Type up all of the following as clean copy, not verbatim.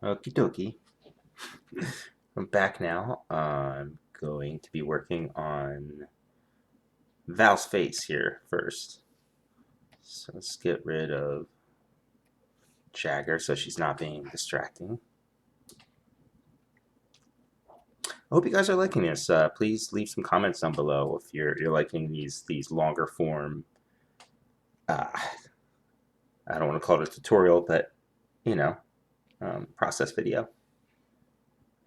Okie dokie. I'm back now. I'm going to be working on Val's face here first. So let's get rid of Jagger so she's not being distracting. I hope you guys are liking this. Please leave some comments down below if you're liking these longer form. Uh, I don't want to call it a tutorial, but you know, process video.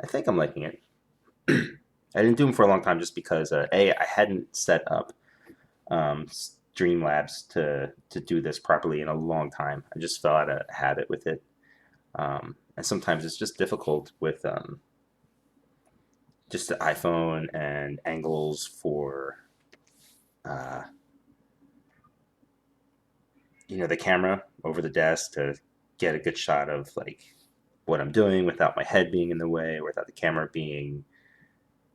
I think I'm liking it. I didn't do them for a long time just because I hadn't set up Streamlabs to do this properly in a long time. I just fell out of habit with it, and sometimes it's just difficult with just the iPhone and angles for uh, the camera over the desk to get a good shot of like what I'm doing without my head being in the way, or without the camera being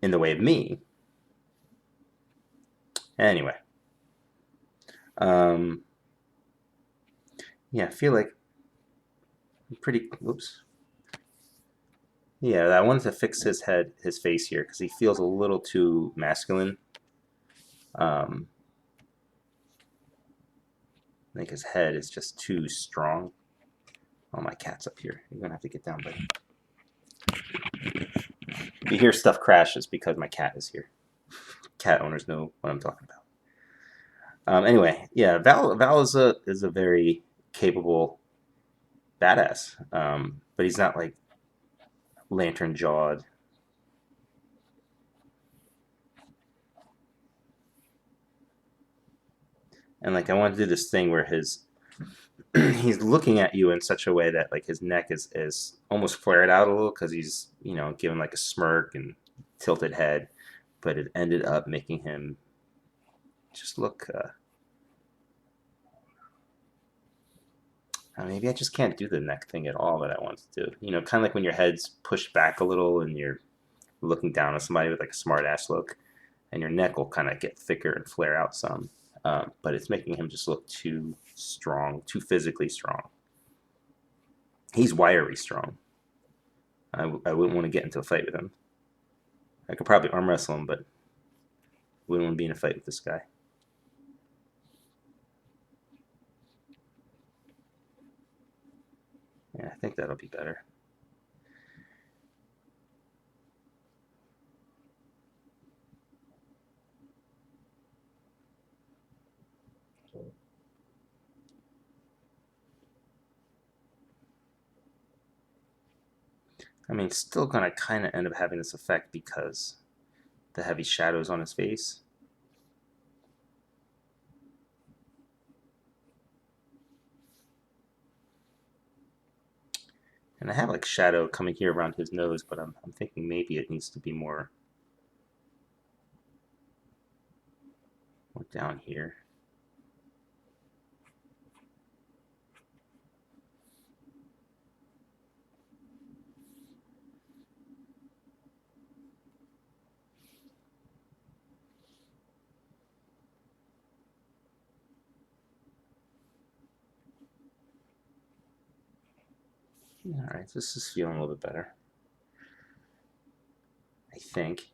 in the way of me. Anyway, um, yeah, I feel like I'm pretty. Whoops. Yeah, I wanted to fix his face here because he feels a little too masculine. Um, I think his head is just too strong. Oh, my cat's up here. You're gonna have to get down, buddy. If you hear stuff crash, it's because my cat is here. Cat owners know what I'm talking about. Anyway, yeah, Val is a very capable badass, but he's not like lantern jawed. And like I want to do this thing where his he's looking at you in such a way that like his neck is almost flared out a little because he's giving like a smirk and tilted head, but it ended up making him just look. Maybe I just can't do the neck thing at all that I want to do. Kind of like when your head's pushed back a little and you're looking down at somebody with like a smart ass look, and your neck will kind of get thicker and flare out some. But it's making him just look too strong, too physically strong. He's wiry strong. I wouldn't want to get into a fight with him. I could probably arm wrestle him, but wouldn't want to be in a fight with this guy. Yeah, I think that'll be better. I mean, still gonna kind of end up having this effect because the heavy shadows on his face. And I have like shadow coming here around his nose, but I'm thinking maybe it needs to be more down here. All right, this is feeling a little bit better. I think.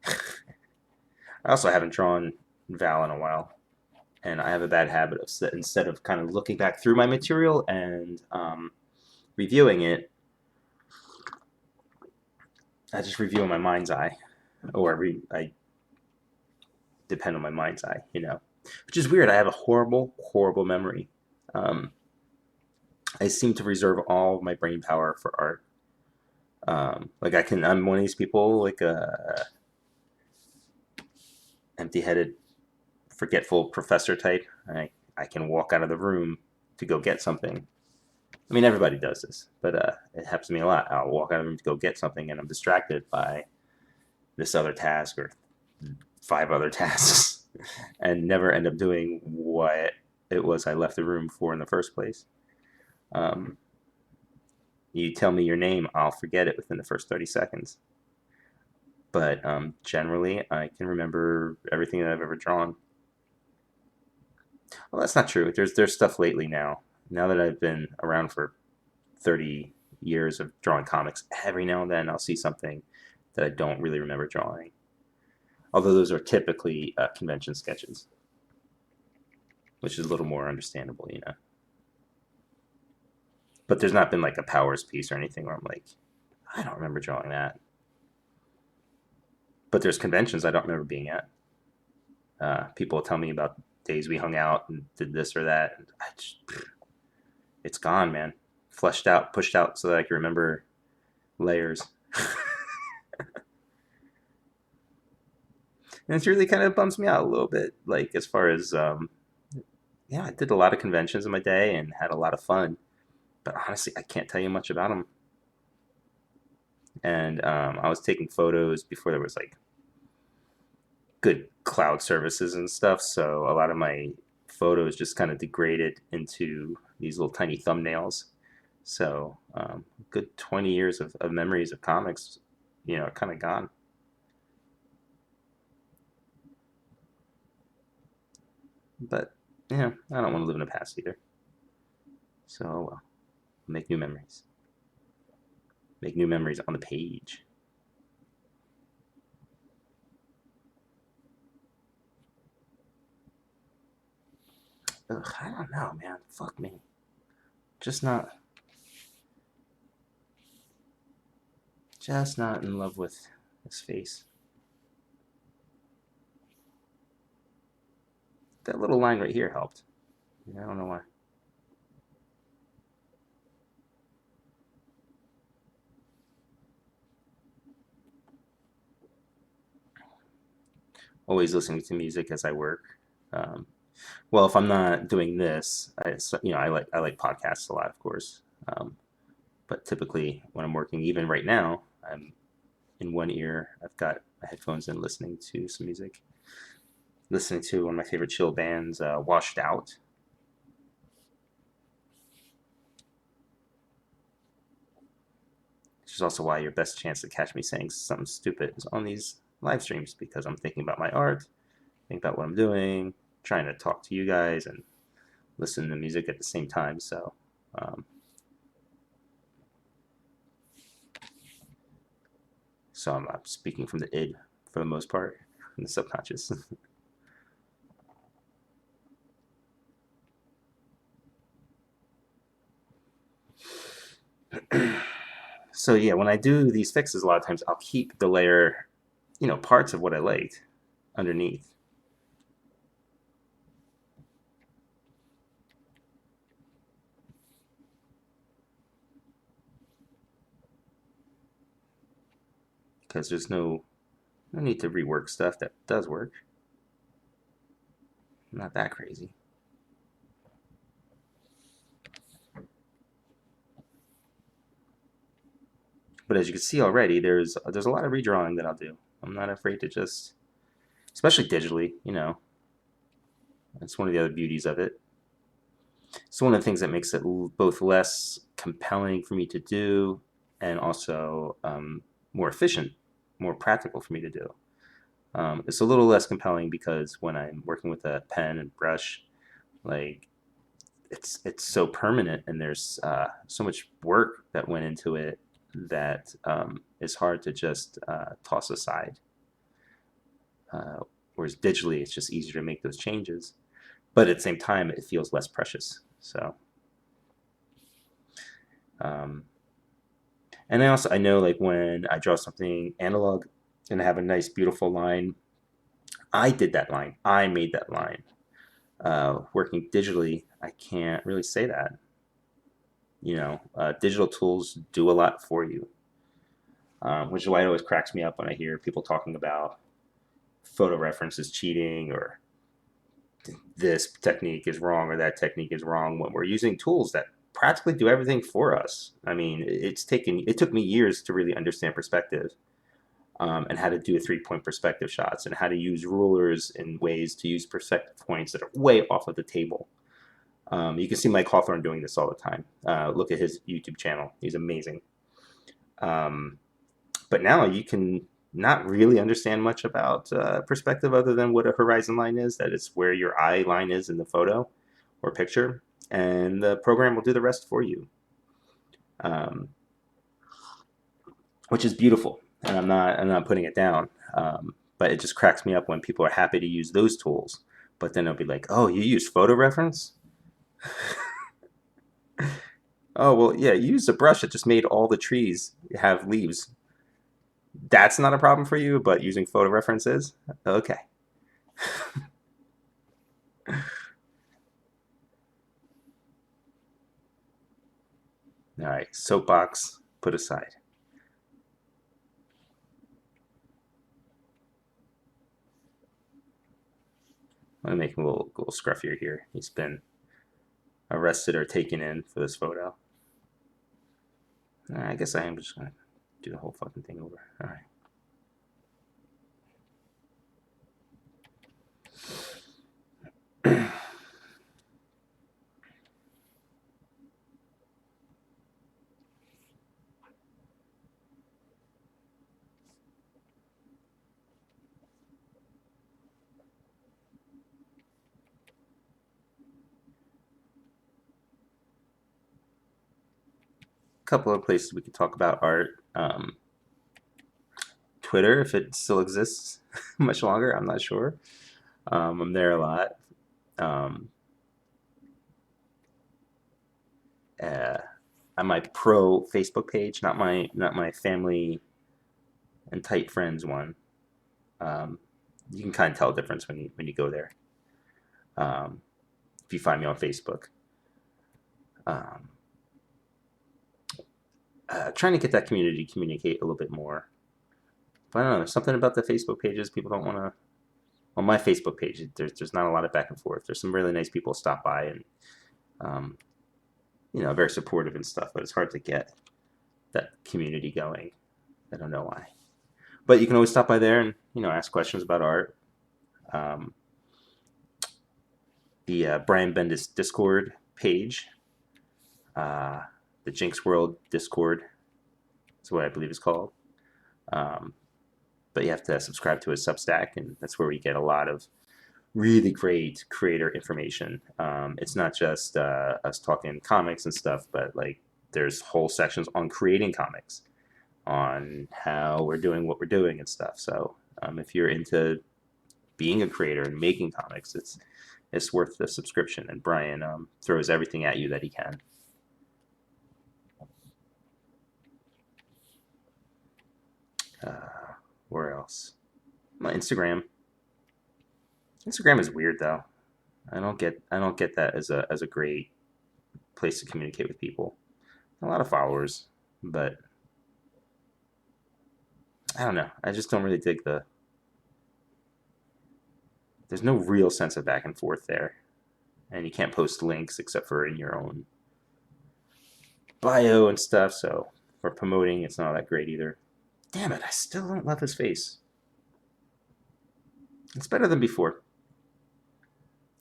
I also haven't drawn Val in a while, and I have a bad habit of instead of kind of looking back through my material and reviewing it, I just review in my mind's eye, or I depend on my mind's eye, which is weird. I have a horrible, horrible memory. Um, I seem to reserve all of my brain power for art. Like I'm one of these people, like empty-headed, forgetful professor type. I can walk out of the room to go get something. I mean, everybody does this, but it happens to me a lot. I'll walk out of the room to go get something, and I'm distracted by this other task or 5 other tasks, and never end up doing what it was I left the room for in the first place. Um, you tell me your name, I'll forget it within the first 30 seconds. But generally, I can remember everything that I've ever drawn. Well, that's not true. There's stuff lately now. Now that I've been around for 30 years of drawing comics, every now and then I'll see something that I don't really remember drawing. Although those are typically convention sketches, which is a little more understandable, you know. But there's not been like a Powers piece or anything where I'm like, I don't remember drawing that. But there's conventions I don't remember being at. People tell me about days we hung out and did this or that. And it's gone, man. Fleshed out, pushed out so that I can remember layers. And it's really kind of bums me out a little bit. Like, as far as, yeah, I did a lot of conventions in my day and had a lot of fun. But honestly, I can't tell you much about them. And I was taking photos before there was like good cloud services and stuff. So a lot of my photos just kind of degraded into these little tiny thumbnails. So good 20 years of memories of comics, you know, kind of gone. But yeah, I don't want to live in the past either. So well, make new memories. Make new memories on the page. Ugh, I don't know, man. Fuck me. Just not in love with his face. That little line right here helped. I don't know why. Always listening to music as I work. Um, well, if I'm not doing this, I like podcasts a lot, of course. But typically, when I'm working, even right now, I'm in one ear. I've got my headphones in, listening to some music. Listening to one of my favorite chill bands, Washed Out. Which is also why your best chance to catch me saying something stupid is on these live streams, because I'm thinking about my art, think about what I'm doing, trying to talk to you guys and listen to music at the same time. So, I'm speaking from the id for the most part, from the subconscious. So yeah, when I do these fixes, a lot of times I'll keep the layer, you know, parts of what I liked underneath. Because there's no need to rework stuff that does work. Not that crazy. But as you can see already, there's a lot of redrawing that I'll do. I'm not afraid to just, especially digitally, you know. That's one of the other beauties of it. It's one of the things that makes it both less compelling for me to do and also more efficient, more practical for me to do. It's a little less compelling because when I'm working with a pen and brush, like it's so permanent and there's so much work that went into it that is hard to just toss aside. Whereas digitally, it's just easier to make those changes, but at the same time, it feels less precious. So, um, and I know like when I draw something analog and I have a nice beautiful line, I did that line. I made that line. Working digitally, I can't really say that. You know, digital tools do a lot for you, which is why it always cracks me up when I hear people talking about photo references cheating or this technique is wrong or that technique is wrong when we're using tools that practically do everything for us. I mean, it took me years to really understand perspective, and how to do 3-point perspective shots and how to use rulers in ways to use perspective points that are way off of the table. You can see Mike Hawthorne doing this all the time. Look at his YouTube channel. He's amazing. But now you can not really understand much about perspective other than what a horizon line is, that it's where your eye line is in the photo or picture, and the program will do the rest for you. which is beautiful, and I'm not putting it down. But it just cracks me up when people are happy to use those tools, but then they'll be like, "Oh, you use photo reference? Oh, well, yeah, you used a brush that just made all the trees have leaves. That's not a problem for you, but using photo reference is? Okay." All right, soapbox put aside. I'm gonna make him a little scruffier here. He's been arrested or taken in for this photo. I guess I am just gonna do the whole fucking thing over. All right. Couple of places we could talk about art. Twitter, if it still exists much longer, I'm not sure. I'm there a lot. Um, uh, on my pro Facebook page, not my family and tight friends one. Um, you can kind of tell a difference when you go there. Um, if you find me on Facebook, um, trying to get that community to communicate a little bit more. But I don't know. There's something about the Facebook pages people don't want to. On my Facebook page, there's not a lot of back and forth. There's some really nice people stop by and um, very supportive and stuff. But it's hard to get that community going. I don't know why. But you can always stop by there and ask questions about art. Um, the Brian Bendis Discord page, uh, the Jinx World Discord is what I believe it's called. Um, but you have to subscribe to his Substack, and that's where we get a lot of really great creator information. It's not just us talking comics and stuff, but like there's whole sections on creating comics, on how we're doing what we're doing and stuff. So if you're into being a creator and making comics, it's worth the subscription. And Brian throws everything at you that he can. Where else? My Instagram. Instagram is weird though. I don't get that as a great place to communicate with people. A lot of followers, but I don't know. I just don't really dig the. There's no real sense of back and forth there, and you can't post links except for in your own bio and stuff. So for promoting, it's not that great either. Damn it! I still don't love his face. It's better than before.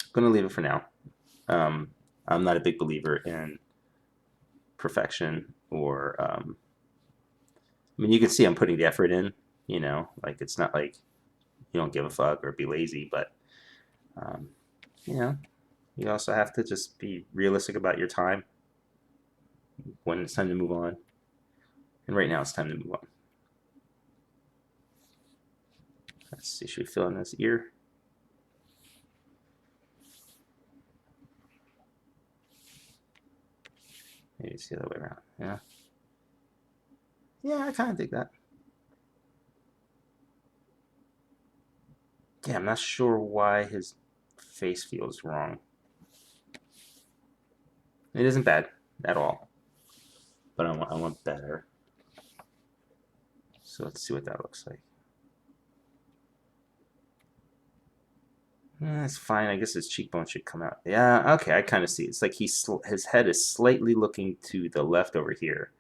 I'm gonna leave it for now. Um, I'm not a big believer in perfection or. I mean, you can see I'm putting the effort in. Like it's not like you don't give a fuck or be lazy, but um, you know, you also have to just be realistic about your time when it's time to move on. And right now, it's time to move on. Let's see, should we fill in this ear? Maybe it's the other way around. Yeah. Yeah, I kind of dig that. Yeah, I'm not sure why his face feels wrong. It isn't bad at all, but I want better. So let's see what that looks like. That's fine. I guess his cheekbone should come out. Yeah, okay, I kind of see. It's like his head is slightly looking to the left over here,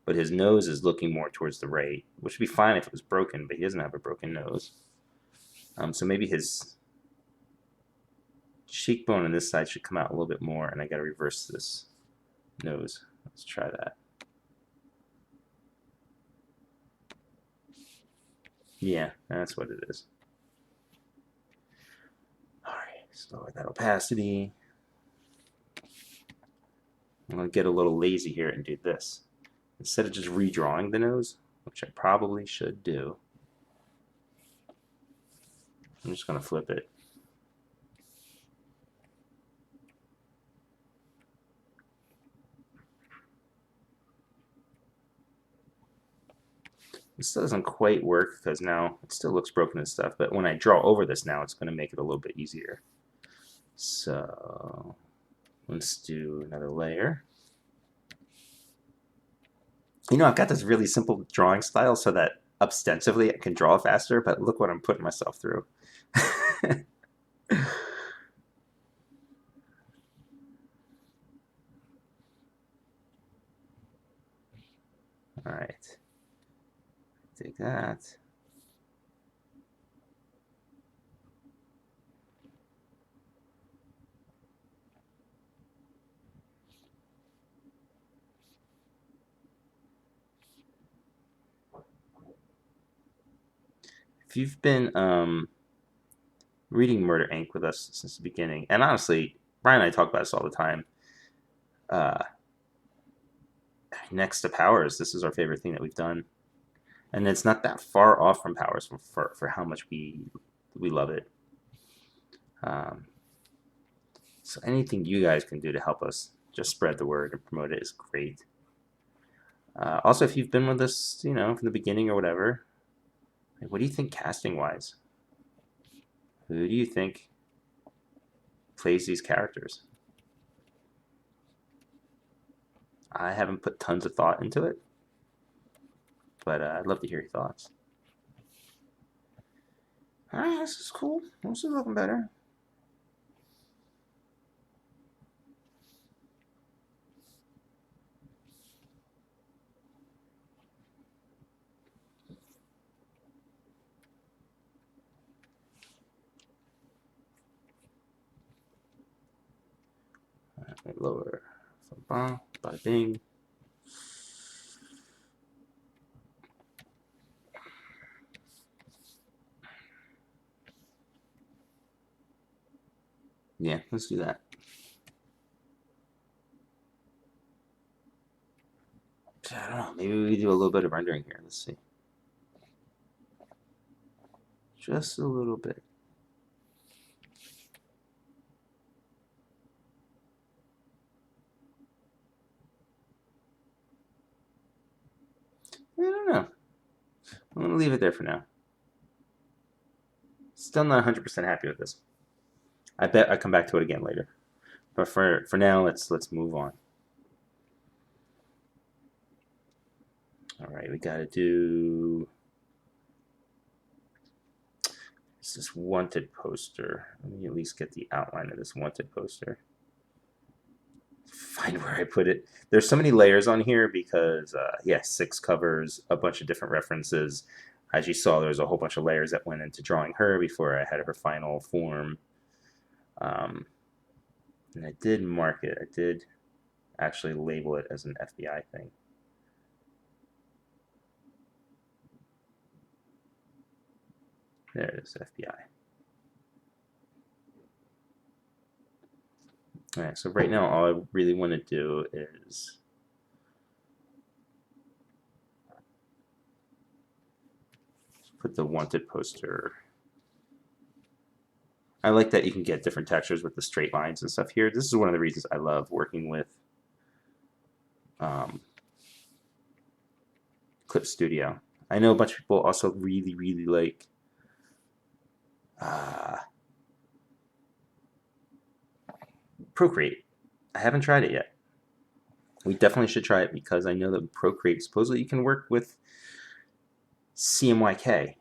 but his nose is looking more towards the right, which would be fine if it was broken, but he doesn't have a broken nose. So maybe his cheekbone on this side should come out a little bit more, and I got to reverse this nose. Let's try that. Yeah, that's what it is. All right, let's lower that opacity. I'm going to get a little lazy here and do this. Instead of just redrawing the nose, which I probably should do. I'm just going to flip it. This doesn't quite work because now it still looks broken and stuff, but when I draw over this now, it's going to make it a little bit easier. So let's do another layer. You know, I've got this really simple drawing style so that ostensibly I can draw faster, but look what I'm putting myself through. All right, take that. If you've been reading Murder Inc. with us since the beginning, and honestly, Brian and I talk about this all the time. Next to Powers, this is our favorite thing that we've done, and it's not that far off from Powers for how much we love it. So anything you guys can do to help us just spread the word and promote it is great. Also, if you've been with us, you know, from the beginning or whatever, like, what do you think casting-wise? Who do you think plays these characters? I haven't put tons of thought into it, but I'd love to hear your thoughts. All right, this is cool. This is looking better. Lower. Bada bing. Yeah, let's do that. I don't know. Maybe we do a little bit of rendering here. Let's see. Just a little bit. I don't know. I'm going to leave it there for now. Still not 100% happy with this. I bet I come back to it again later. But for now, let's move on. All right, we got to do this wanted poster. Let me at least get the outline of this wanted poster. Find where I put it. There's so many layers on here because, yeah, 6 covers, a bunch of different references. As you saw, there's a whole bunch of layers that went into drawing her before I had her final form. And I did mark it. I did actually label it as an FBI thing. There it is, FBI. All right, so right now all I really want to do is put the wanted poster. I like that you can get different textures with the straight lines and stuff here. This is one of the reasons I love working with Clip Studio. I know a bunch of people also really, really like Procreate. I haven't tried it yet. We definitely should try it because I know that Procreate, supposedly you can work with CMYK,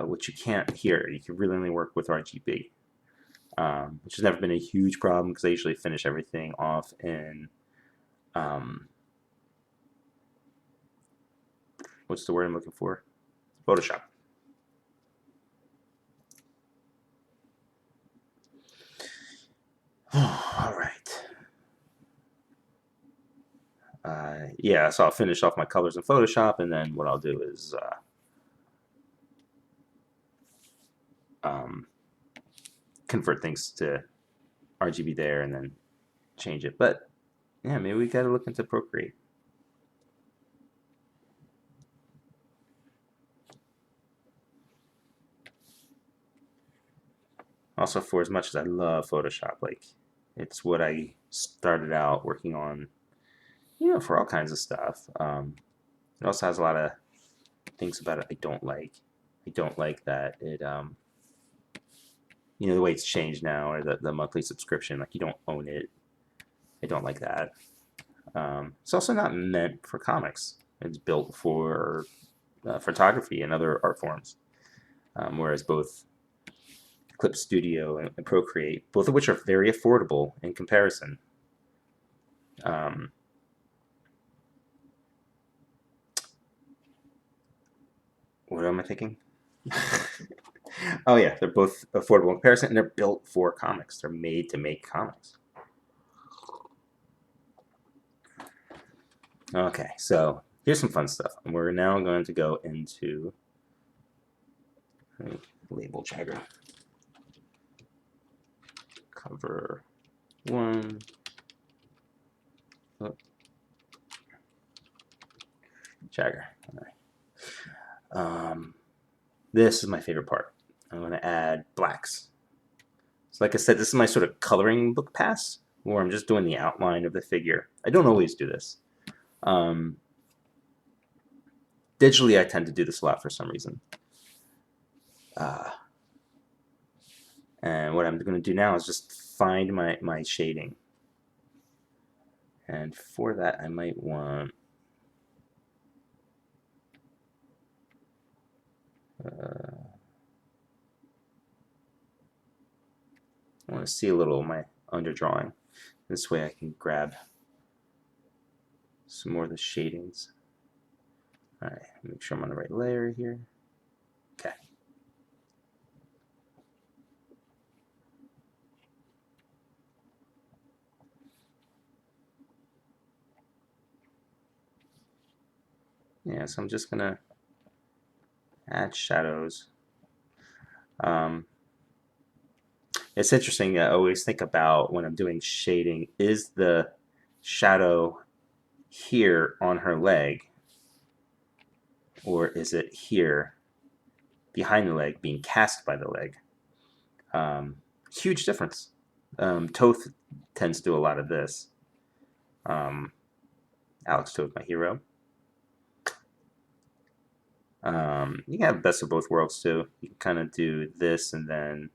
which you can't here. You can really only work with RGB, which has never been a huge problem because I usually finish everything off in what's the word I'm looking for? Photoshop. All right. Yeah, so I'll finish off my colors in Photoshop, and then what I'll do is convert things to RGB there, and then change it. But yeah, maybe we got to look into Procreate. Also, for as much as I love Photoshop, like it's what I started out working on, for all kinds of stuff. It also has a lot of things about it I don't like. I don't like that it, the way it's changed now, or the monthly subscription, like you don't own it. I don't like that. It's also not meant for comics. It's built for photography and other art forms. Whereas both Clip Studio and Procreate, both of which are very affordable in comparison. What am I thinking? Oh yeah, they're both affordable in comparison, and they're built for comics. They're made to make comics. Okay, so here's some fun stuff. And we're now going to go into label Jagger. Cover 1. Oh. Jagger. All right. This is my favorite part. I'm going to add blacks. So like I said, this is my sort of coloring book pass, where I'm just doing the outline of the figure. I don't always do this. Digitally, I tend to do this a lot for some reason. And what I'm going to do now is just find my shading. And for that, I might want... I want to see a little of my underdrawing. This way I can grab some more of the shadings. Alright, make sure I'm on the right layer here. Okay. Yeah, so I'm just going to add shadows. It's interesting, I always think about when I'm doing shading, is the shadow here on her leg, or is it here behind the leg being cast by the leg? Huge difference. Toth tends to do a lot of this. Alex Toth, my hero. You can have best of both worlds too. You can kind of do this and then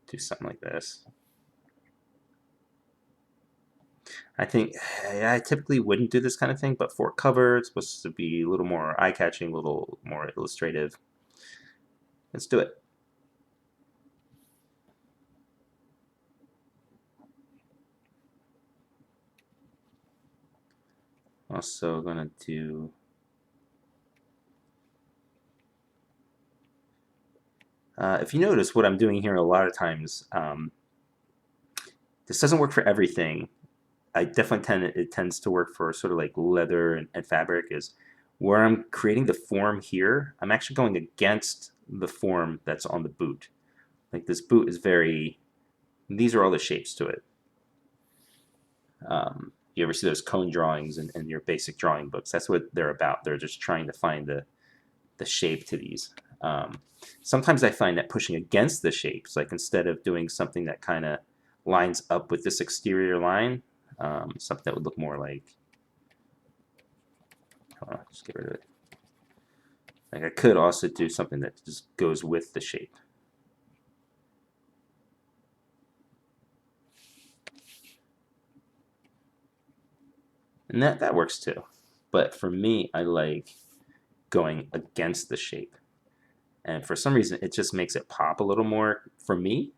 do something like this. I think I typically wouldn't do this kind of thing, but for cover, it's supposed to be a little more eye-catching, a little more illustrative. Let's do it. Also gonna do if you notice what I'm doing here a lot of times, this doesn't work for everything. I definitely it tends to work for sort of like leather and fabric, is where I'm creating the form here, I'm actually going against the form that's on the boot. Like this boot is these are all the shapes to it. You ever see those cone drawings in your basic drawing books? That's what they're about. They're just trying to find the shape to these. Sometimes I find that pushing against the shapes, like instead of doing something that kind of lines up with this exterior line, something that would look more like, just get rid of it. Like I could also do something that just goes with the shape. And that works too. But for me, I like going against the shape. And for some reason, it just makes it pop a little more for me.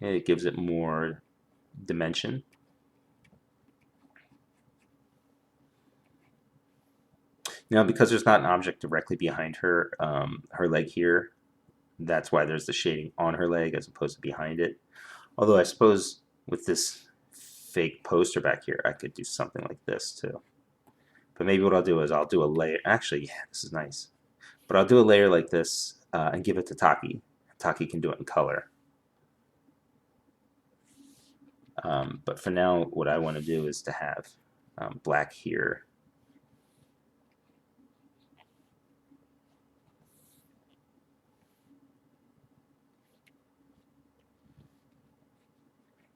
It gives it more dimension. Now, because there's not an object directly behind her, her leg here, that's why there's the shading on her leg as opposed to behind it. Although I suppose with this fake poster back here, I could do something like this too. But maybe what I'll do is I'll do a layer. Actually, yeah, this is nice. But I'll do a layer like this and give it to Taki. Taki can do it in color. But for now, what I want to do is to have black here.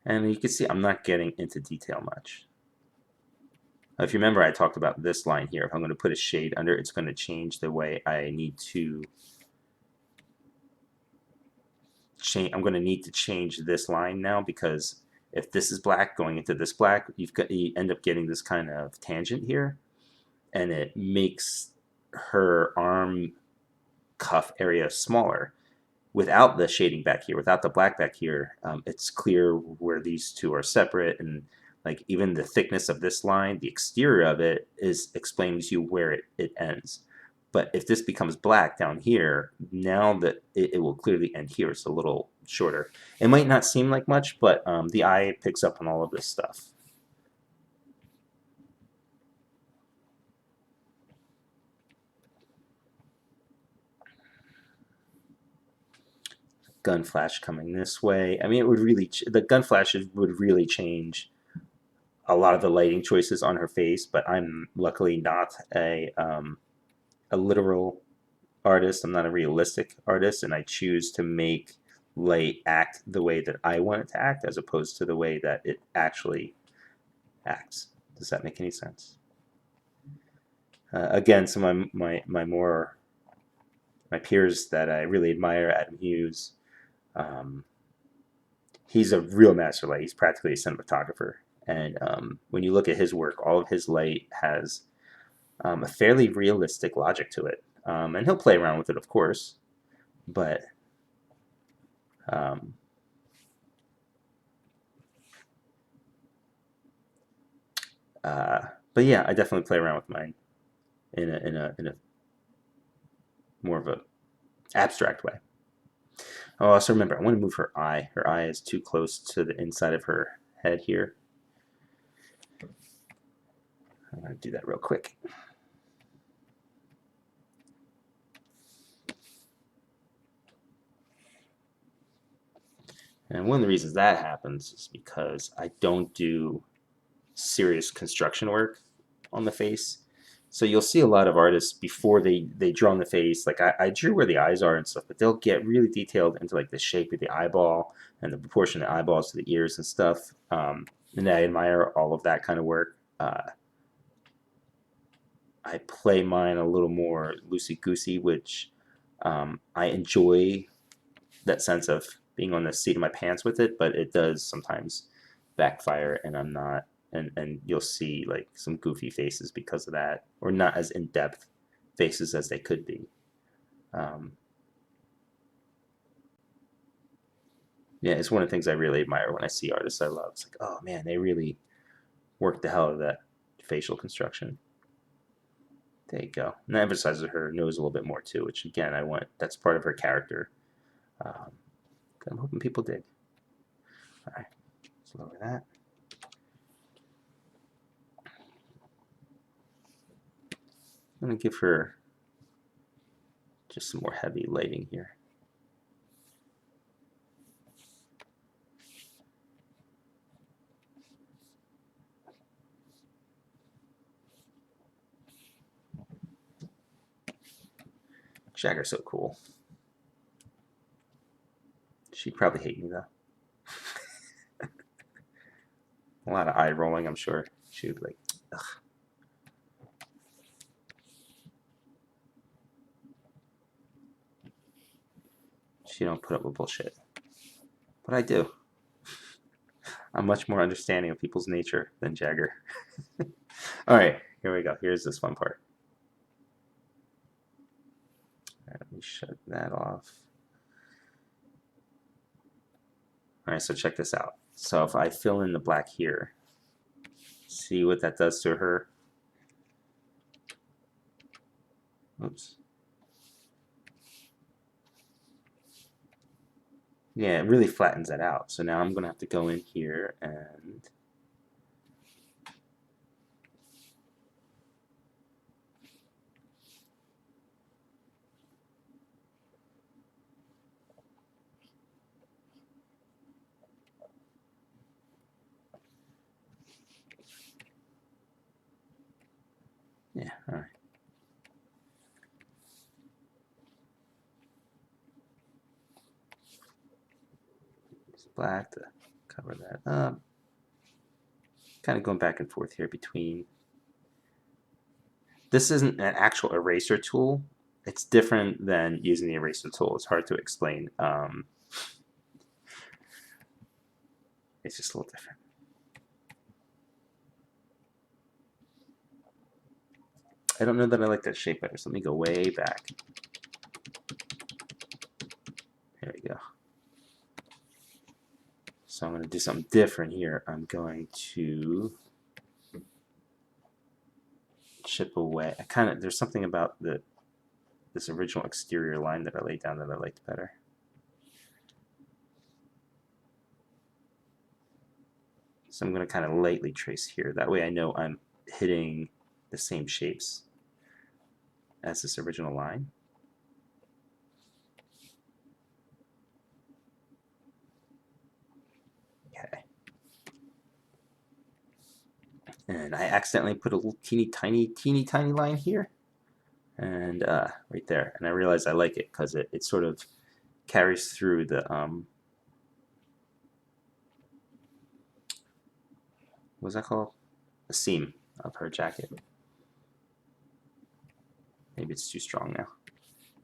And you can see I'm not getting into detail much. If you remember, I talked about this line here. If I'm going to put a shade under, it's going to change the way I need to change. I'm going to need to change this line now, because if this is black going into this black, you end up getting this kind of tangent here, and it makes her arm cuff area smaller. Without the shading back here, without the black back here, it's clear where these two are separate, and like even the thickness of this line, the exterior of it is explaining to you where it ends. But if this becomes black down here, now that it will clearly end here, it's a little shorter. It might not seem like much, but the eye picks up on all of this stuff. Gun flash coming this way. I mean, it would really, the gun flashes would really change a lot of the lighting choices on her face, but I'm luckily not a literal artist. I'm not a realistic artist, and I choose to make light act the way that I want it to act, as opposed to the way that it actually acts. Does that make any sense? Again, some of my peers that I really admire, Adam Hughes, he's a real master light. He's practically a cinematographer. And when you look at his work, all of his light has a fairly realistic logic to it. And he'll play around with it, of course. But but yeah, I definitely play around with mine in a more of a abstract way. Oh, also remember, I want to move her eye. Her eye is too close to the inside of her head here. I'm going to do that real quick. And one of the reasons that happens is because I don't do serious construction work on the face. So you'll see a lot of artists before they draw on the face, like I drew where the eyes are and stuff, but they'll get really detailed into like the shape of the eyeball and the proportion of the eyeballs to the ears and stuff. And I admire all of that kind of work. I play mine a little more loosey-goosey, which I enjoy that sense of being on the seat of my pants with it, but it does sometimes backfire, and I'm not, and you'll see like some goofy faces because of that, or not as in-depth faces as they could be. Yeah, it's one of the things I really admire when I see artists I love. It's like, oh man, they really worked the hell out of that facial construction. There you go. And that emphasizes her nose a little bit more too, which again, that's part of her character. I'm hoping people dig. All right, let's lower that. I'm going to give her just some more heavy lighting here. Jagger's so cool. She'd probably hate me though. A lot of eye rolling, I'm sure. She would be like, ugh. She don't put up with bullshit. But I do. I'm much more understanding of people's nature than Jagger. All right, here we go. Here's this fun part. All right, let me shut that off. All right, so check this out. So if I fill in the black here, see what that does to her? Oops. Yeah, it really flattens that out. So now I'm going to have to go in here and yeah, all right. It's black to cover that up. Kind of going back and forth here between. This isn't an actual eraser tool. It's different than using the eraser tool. It's hard to explain. It's just a little different. I don't know that I like that shape better, so let me go way back. There we go. So I'm going to do something different here. I'm going to chip away. There's something about this original exterior line that I laid down that I liked better. So I'm going to kind of lightly trace here. That way I know I'm hitting the same shapes as this original line. Okay. And I accidentally put a little teeny tiny line here. And right there. And I realized I like it because it sort of carries through the what's that called? The seam of her jacket. Maybe it's too strong now.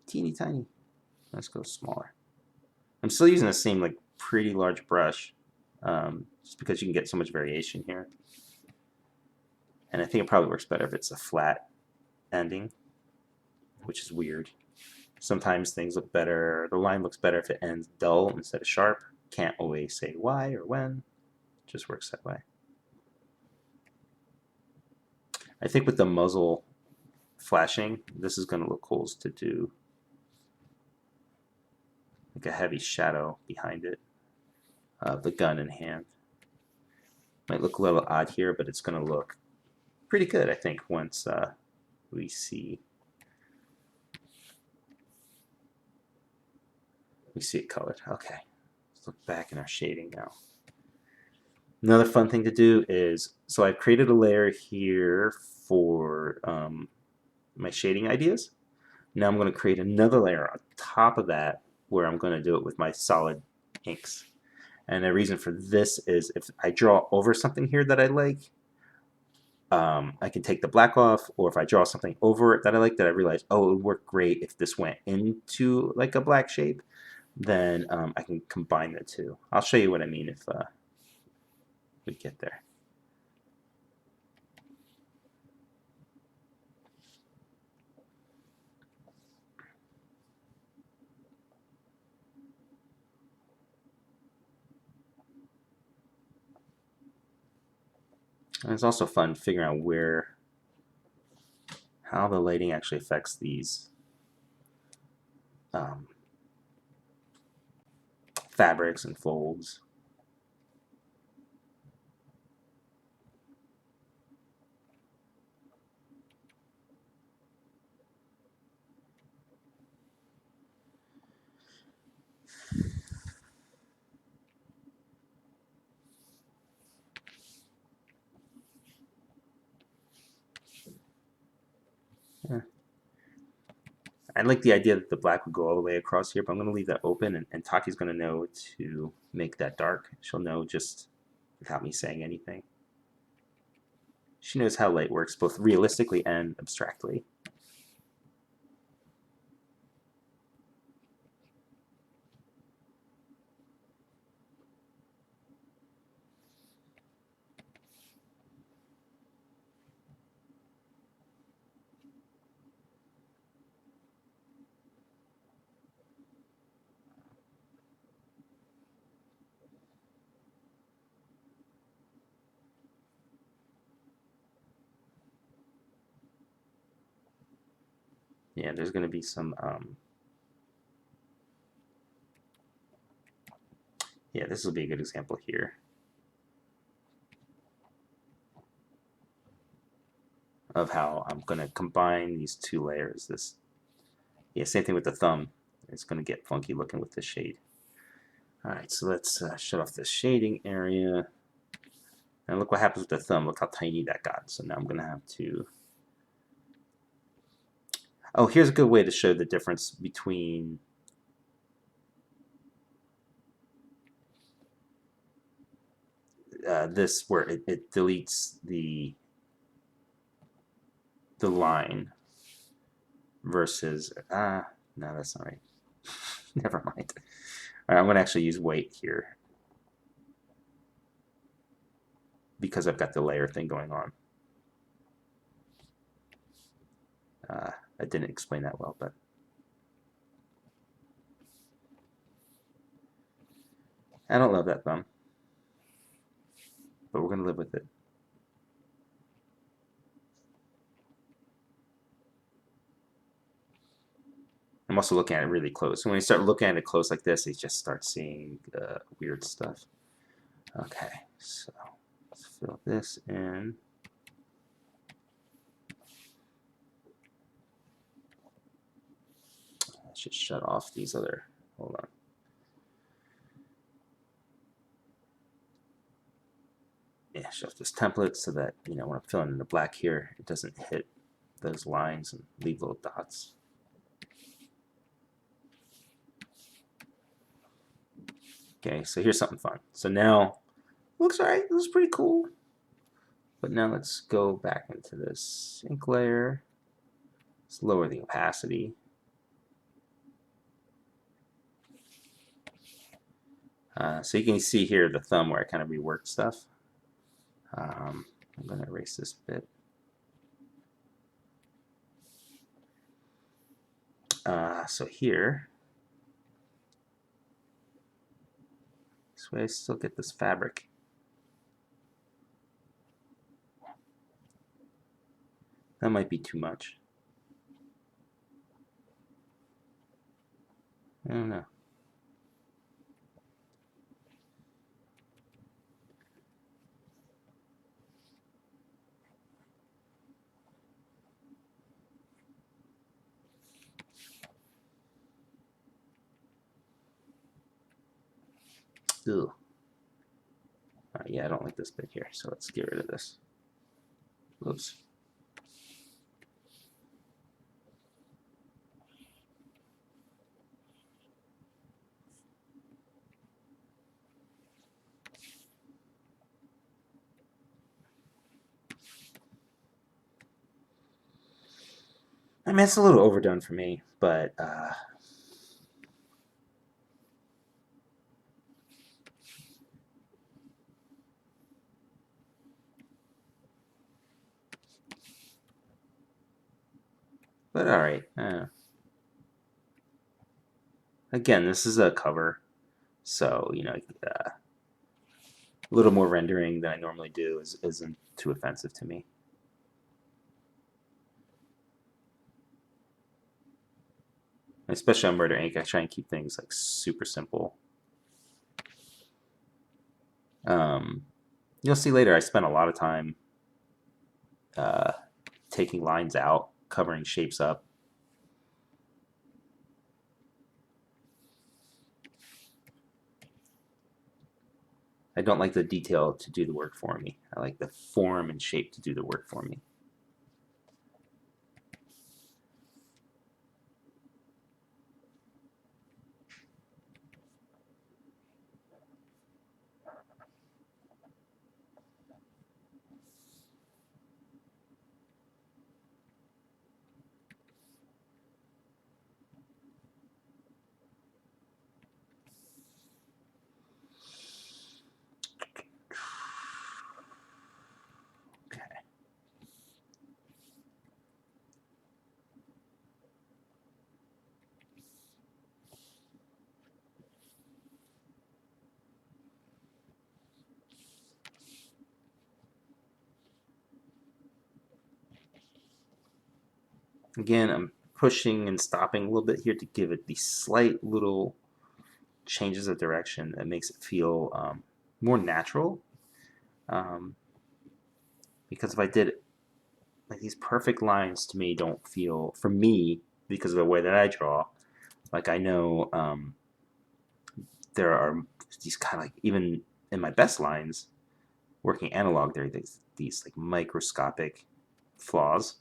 Teeny tiny. Let's go smaller. I'm still using the same like pretty large brush, just because you can get so much variation here. And I think it probably works better if it's a flat ending, which is weird. Sometimes things look better, the line looks better if it ends dull instead of sharp. Can't always say why or when. It just works that way. I think with the muzzle flashing, this is going to look cool to do like a heavy shadow behind it, the gun in hand. Might look a little odd here, but it's going to look pretty good, I think, once we see it colored. Okay, let's look back in our shading now. Another fun thing to do is, so I've created a layer here for my shading ideas. Now I'm going to create another layer on top of that where I'm going to do it with my solid inks. And the reason for this is if I draw over something here that I like, I can take the black off, or if I draw something over it that I like that I realize, oh, it would work great if this went into like a black shape, then I can combine the two. I'll show you what I mean if we get there. And it's also fun figuring out how the lighting actually affects these fabrics and folds. Yeah. I like the idea that the black would go all the way across here, but I'm going to leave that open, and Taki's going to know to make that dark. She'll know just without me saying anything. She knows how light works, both realistically and abstractly. Yeah, there's going to be some, yeah, this will be a good example here of how I'm going to combine these two layers. Yeah, same thing with the thumb. It's going to get funky looking with the shade. All right, so let's shut off the shading area. And look what happens with the thumb. Look how tiny that got. So now I'm going to have to... Oh, here's a good way to show the difference between... this where it deletes the line versus no, that's not right. Never mind. All right, I'm going to actually use weight here because I've got the layer thing going on. I didn't explain that well, but I don't love that thumb, but we're going to live with it. I'm also looking at it really close. And when you start looking at it close like this, you just start seeing weird stuff. Okay, so let's fill this in. I should shut off these other, hold on. Yeah, shut off this template so that, when I'm filling in the black here, it doesn't hit those lines and leave little dots. Okay, so here's something fun. So now, looks alright, looks pretty cool. But now let's go back into this ink layer. Let's lower the opacity. So you can see here the thumb where I kind of reworked stuff. I'm going to erase this bit. So here, this way I still get this fabric. That might be too much. I don't know. Ugh. Yeah, I don't like this bit here, so let's get rid of this. Oops. I mean, it's a little overdone for me, but all right. Again, this is a cover, so a little more rendering than I normally do isn't too offensive to me. Especially on Murder Inc., I try and keep things like super simple. You'll see later I spent a lot of time taking lines out, covering shapes up. I don't like the detail to do the work for me. I like the form and shape to do the work for me. Again, I'm pushing and stopping a little bit here to give it these slight little changes of direction that makes it feel more natural. Because if I did like these perfect lines, to me don't feel, for me, because of the way that I draw, like I know there are these kind of like, even in my best lines, working analog, there are these like microscopic flaws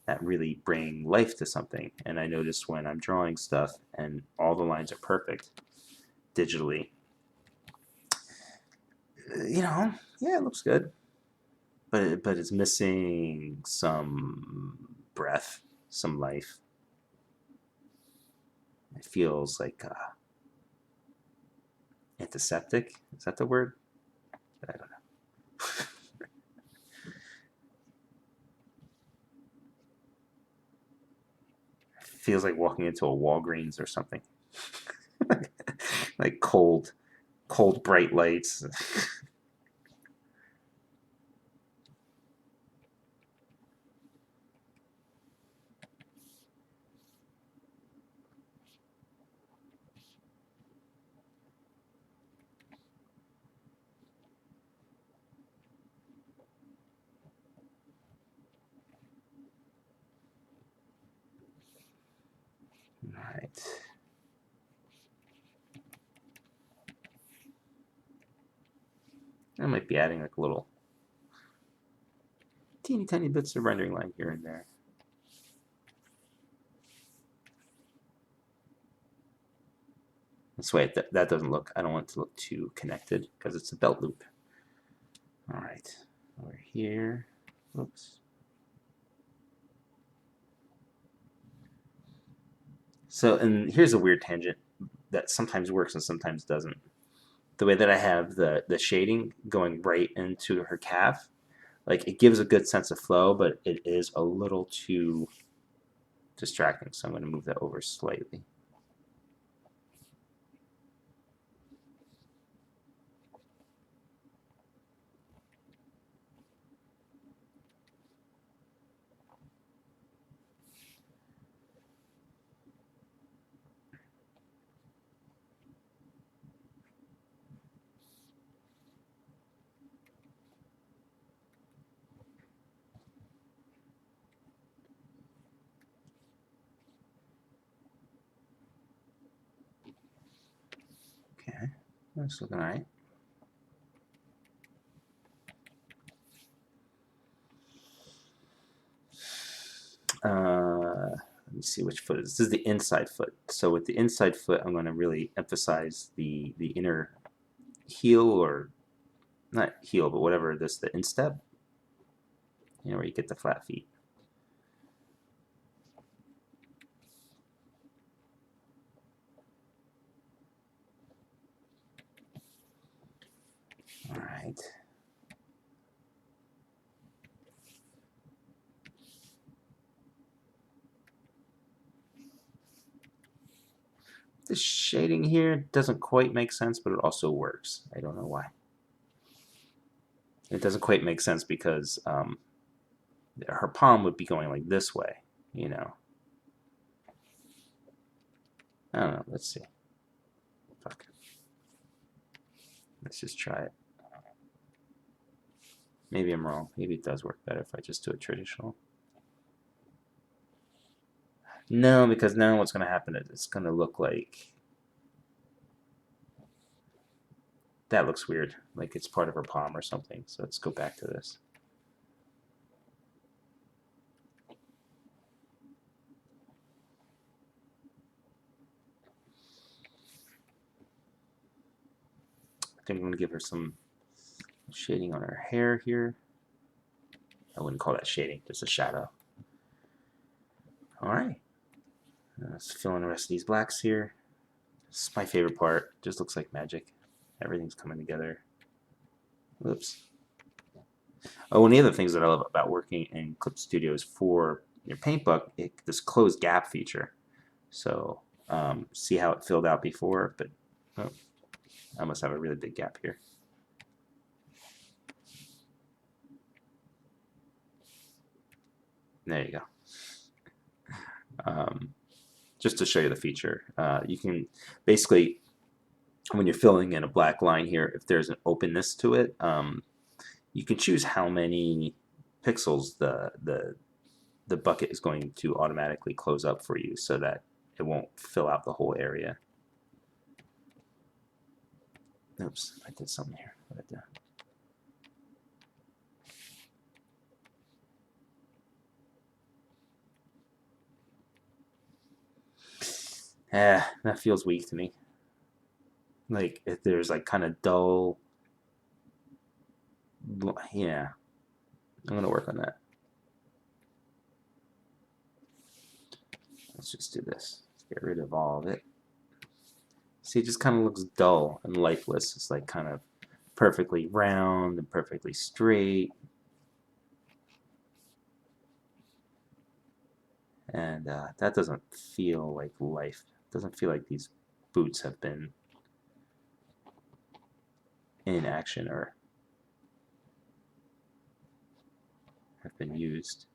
that really bring life to something. And I notice when I'm drawing stuff and all the lines are perfect digitally, You know, yeah, it looks good, but it's missing some breath, some life. It feels like antiseptic. Is that the word? I don't know. Feels like walking into a Walgreens or something. Like cold bright lights. All right. I might be adding like a little teeny tiny bits of rendering line here and there. This way, that doesn't look, I don't want it to look too connected because it's a belt loop. All right, over here, oops. So, and here's a weird tangent that sometimes works and sometimes doesn't. The way that I have the shading going right into her calf, like it gives a good sense of flow, but it is a little too distracting. So I'm going to move that over slightly. Okay, that's looking all right. Let me see which foot it is. This is the inside foot. So with the inside foot, I'm going to really emphasize the inner heel, or not heel, but whatever this, the instep, you know, where you get the flat feet. All right. The shading here doesn't quite make sense, but it also works. I don't know why. It doesn't quite make sense because her palm would be going like this way, you know. I don't know. Let's see. Fuck. Let's just try it. Maybe I'm wrong. Maybe it does work better if I just do it traditional. No, because now what's going to happen is it's going to look like... That looks weird. Like it's part of her palm or something. So let's go back to this. I think I'm going to give her some shading on her hair here. I wouldn't call that shading, just a shadow. All right. Let's fill in the rest of these blacks here. This is my favorite part. Just looks like magic. Everything's coming together. Whoops. Oh, one of the other things that I love about working in Clip Studio is for your paintbook, this closed gap feature. So see how it filled out before, but oh, I must have a really big gap here. There you go. Just to show you the feature, you can basically, when you're filling in a black line here, if there's an openness to it, you can choose how many pixels the bucket is going to automatically close up for you so that it won't fill out the whole area. Oops, I did something here. What did I do? That feels weak to me. Like if there's like kind of dull Yeah, I'm gonna work on that. Let's just do this. Let's get rid of all of it. See, it just kind of looks dull and lifeless. It's like kind of perfectly round and perfectly straight. And that doesn't feel like life. It doesn't feel like these boots have been in action or have been used.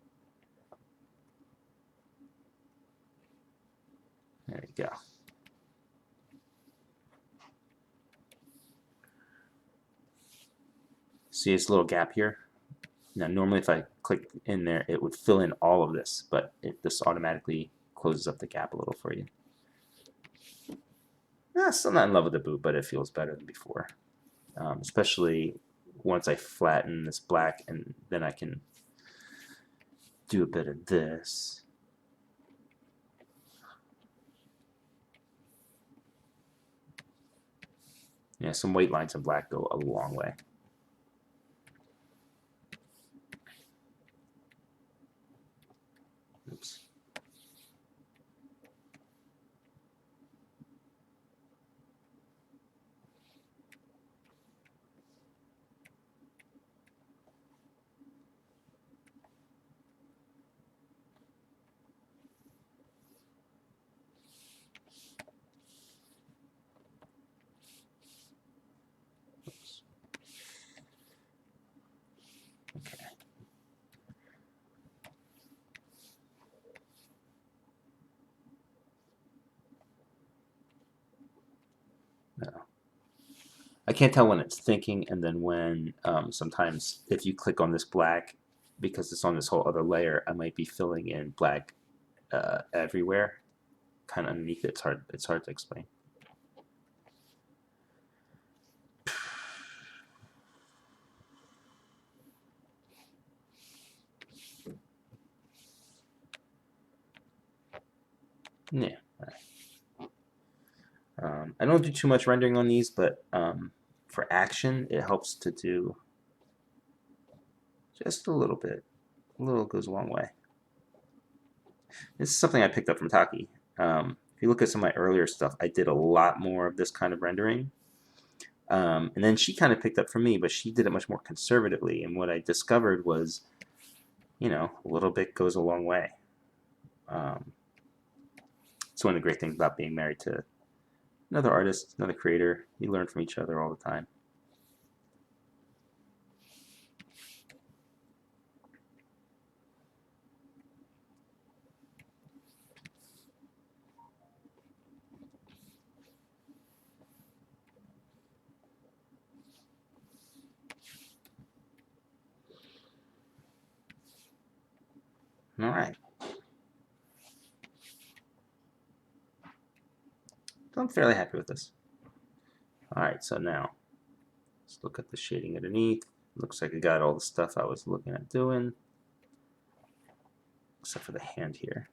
There you go. See this little gap here? Now, normally if I click in there, it would fill in all of this, but this automatically closes up the gap a little for you. Still not in love with the boot, but it feels better than before. Especially once I flatten this black, and then I can do a bit of this. Yeah, some white lines in black go a long way. Oops. Okay. No. I can't tell when it's thinking, and then when sometimes if you click on this black, because it's on this whole other layer, I might be filling in black everywhere, kind of underneath it. It's hard to explain. Yeah. I don't do too much rendering on these, but for action, it helps to do just a little bit. A little goes a long way. This is something I picked up from Taki. If you look at some of my earlier stuff, I did a lot more of this kind of rendering. And then she kind of picked up from me, but she did it much more conservatively. And what I discovered was, a little bit goes a long way. It's one of the great things about being married to another artist, another creator. You learn from each other all the time. All right. So I'm fairly happy with this. All right, so now let's look at the shading underneath. Looks like I got all the stuff I was looking at doing, except for the hand here.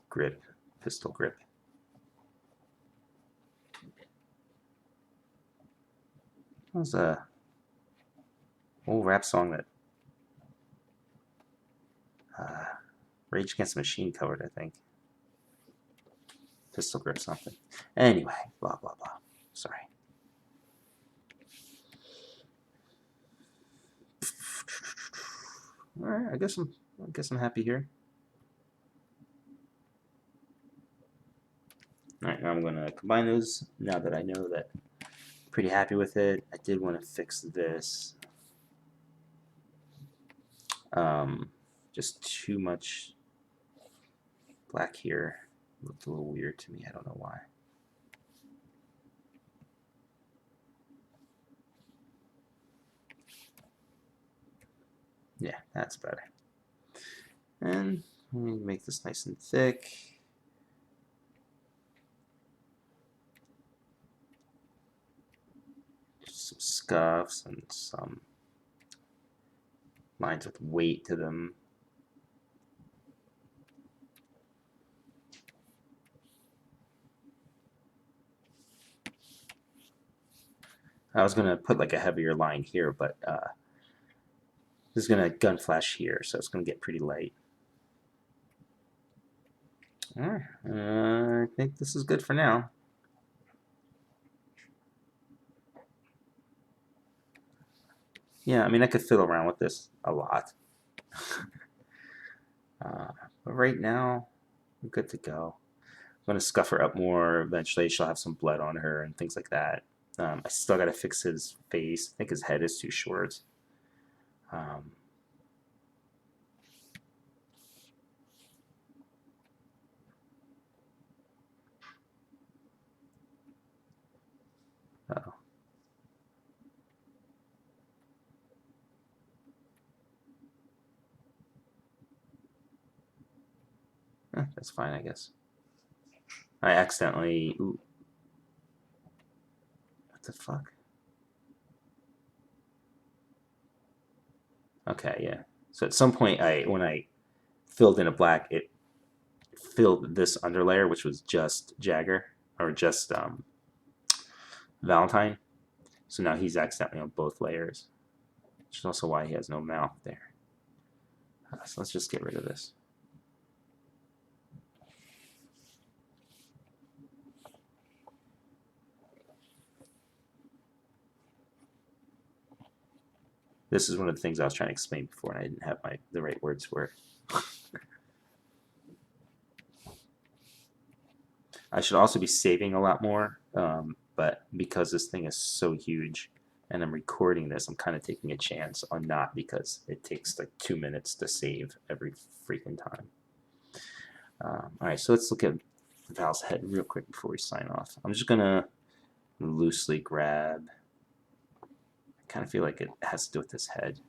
Grip, pistol grip. That was a old rap song that Rage Against the Machine covered, I think. Pistol grip something. Anyway, blah blah blah. Sorry. All right, I guess I'm happy here. All right, now I'm gonna combine those. Now that I know that I'm pretty happy with it, I did want to fix this. Just too much black here. Looked a little weird to me. I don't know why. Yeah, that's better. And let me make this nice and thick. Some scuffs and some lines with weight to them. I was gonna put like a heavier line here, but this is gonna gun flash here, so it's gonna get pretty light. Alright, I think this is good for now. Yeah, I mean, I could fiddle around with this a lot. But right now, I'm good to go. I'm going to scuff her up more. Eventually, she'll have some blood on her and things like that. I still got to fix his face. I think his head is too short. Uh-oh. That's fine, I guess. I accidentally... Ooh. What the fuck? Okay, yeah. So at some point, when I filled in a black, it filled this underlayer, which was just Jagger, or just Valentine. So now he's accidentally on both layers, which is also why he has no mouth there. So let's just get rid of this. This is one of the things I was trying to explain before, and I didn't have the right words for it. I should also be saving a lot more, but because this thing is so huge and I'm recording this, I'm kind of taking a chance on not, because it takes like 2 minutes to save every freaking time. Alright, so let's look at Val's head real quick before we sign off. I'm just going to loosely grab. I kind of feel like it has to do with his head.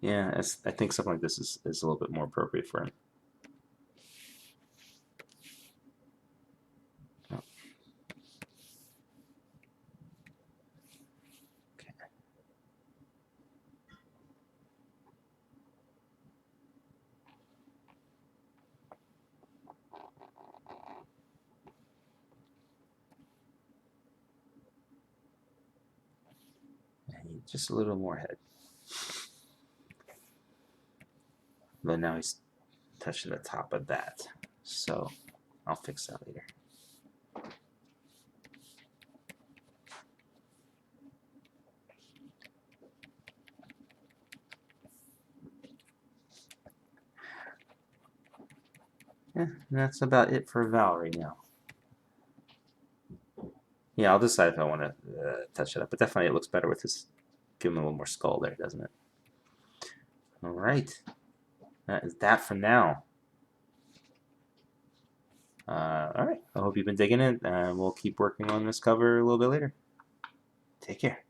Yeah, I think something like this is a little bit more appropriate for him. Oh. Okay. And just a little more head. But now he's touching the top of that, so I'll fix that later. Yeah, and that's about it for Val right now. Yeah, I'll decide if I want to touch it up, but definitely it looks better with this. Give him a little more skull there, doesn't it? All right, that is that for now. All right, I hope you've been digging it, and we'll keep working on this cover a little bit later. Take care.